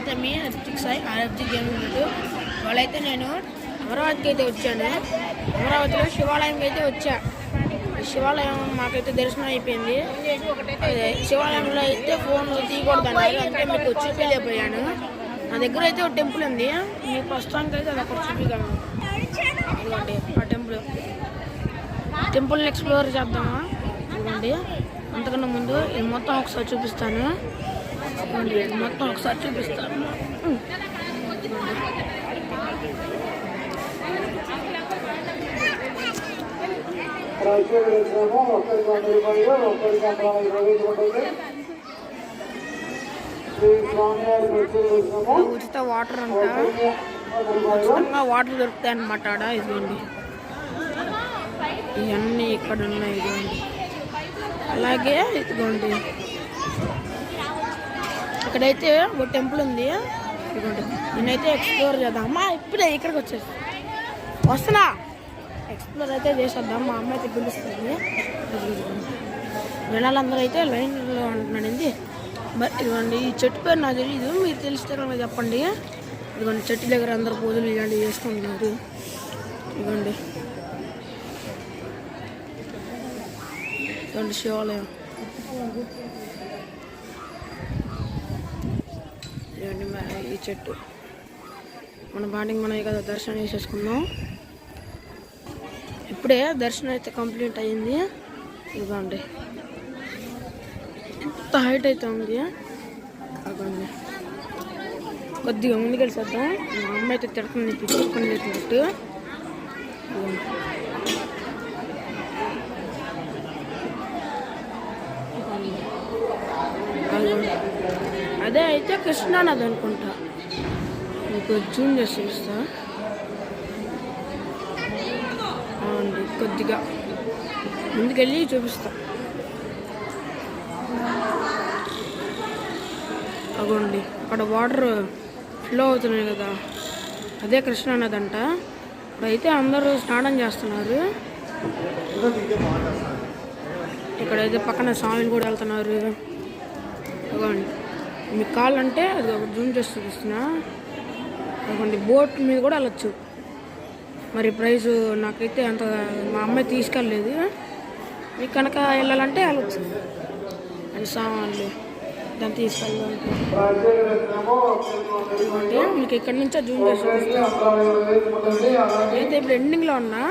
అయితే మీ Ritwik Sai ఆర్ఎఫ్జీ gaming YouTube వాళ్ళైతే నేను అమరావతికి అయితే వచ్చాను. అమరావతిలో శివాలయంకి అయితే వచ్చా. శివాలయం మాకైతే దర్శనం అయిపోయింది. శివాలయంలో అయితే ఫోన్ తీయకూడదు అన్నారు, అంటే మీకు చూపించలేకపోయాను. నా దగ్గర అయితే ఒక టెంపుల్ ఉంది, మీ ప్రస్తుతానికి అయితే అది అక్కడ చూపించాను. ఇదిగోండి ఆ టెంపుల్ని ఎక్స్ప్లోర్ చేద్దామా. ఇదిగోండి అంతకన్నా ముందు ఇది మొత్తం ఒకసారి చూపిస్తాను. మొత్తం ఒకసారి చూపిస్తాను. ఉచిత వాటర్ అంట, ఉచితంగా వాటర్ దొరుకుతాయి అన్నమాట. ఇదిగోండి ఇవన్నీ ఇక్కడ ఉన్నాయి. ఇదిగోండి అలాగే ఇదిగోండి ఇక్కడైతే ఒక టెంపుల్ ఉంది. ఇదిగోండి నేనైతే ఎక్స్ప్లోర్ చేద్దాం. అమ్మా ఇప్పుడే ఇక్కడికి వచ్చేసి వస్తున్నా, ఎక్స్ప్లోర్ అయితే చేసేద్దాం. మా అమ్మ అయితే పిలుస్తుంది. జనాలందరూ అయితే లైన్లో ఉంటున్నాడండి. బట్ ఇదిగోండి ఈ చెట్టు పేరు నాకు తెలియదు, మీరు తెలిస్తే కనుక చెప్పండి. ఇదిగోండి చెట్టు దగ్గర అందరు పూజలు ఇలాంటివి చేసుకుంటున్నారు. ఇదిగోండి ఇదిగోండి శివాలయం. ఇదిగోండి ఈ చెట్టు మన బాటింగ్ మనం కదా దర్శనం చేసేసుకుందాం. ఇప్పుడే దర్శనం అయితే కంప్లీట్ అయ్యింది. ఇదిగోండి ఎంత హైట్ అయితే ఉంది. అదిగోండి కొద్దిగా ముందుకెళ్ళిసేద్దాం. మా అమ్మ అయితే తిడుతుంది, పిచ్చుకొని తిట్టినట్టు. అదే అయితే కృష్ణానది అనుకుంటా, మీకు జూమ్ చేసి చూస్తా. అవునండి కొద్దిగా ముందుకెళ్ళి చూపిస్తా. అగోండి అక్కడ వాటర్ ఫ్లో అవుతున్నాయి కదా, అదే కృష్ణానది అంట. ఇప్పుడైతే అందరూ స్నానం చేస్తున్నారు. ఇక్కడైతే పక్కన స్వామిని కూడా వెళ్తున్నారు. అగోండి మీకు కావాలంటే అది ఒక జూమ్ చేసి చూపిస్తున్నా. అదిగోండి బోట్ మీద కూడా వెళ్ళొచ్చు. మరి ప్రైస్ నాకైతే అంత, మా అమ్మాయి తీసుకెళ్ళలేదు. మీకు కనుక వెళ్ళాలంటే వెళ్ళొచ్చు. అది సామాన్లు దాన్ని తీసుకెళ్ళాలంటే మీకు ఇక్కడి నుంచే జూమ్ చేసి చూపిస్తాను. అయితే ఇప్పుడు ఎండింగ్లో ఉన్నా.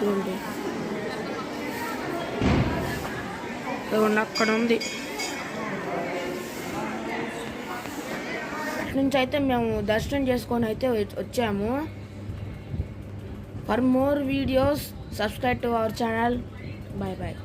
చూడండి అక్కడ ఉంది. అటు నుంచి అయితే మేము దర్శనం చేసుకొని అయితే వచ్చాము. For more videos subscribe to our channel. Bye bye.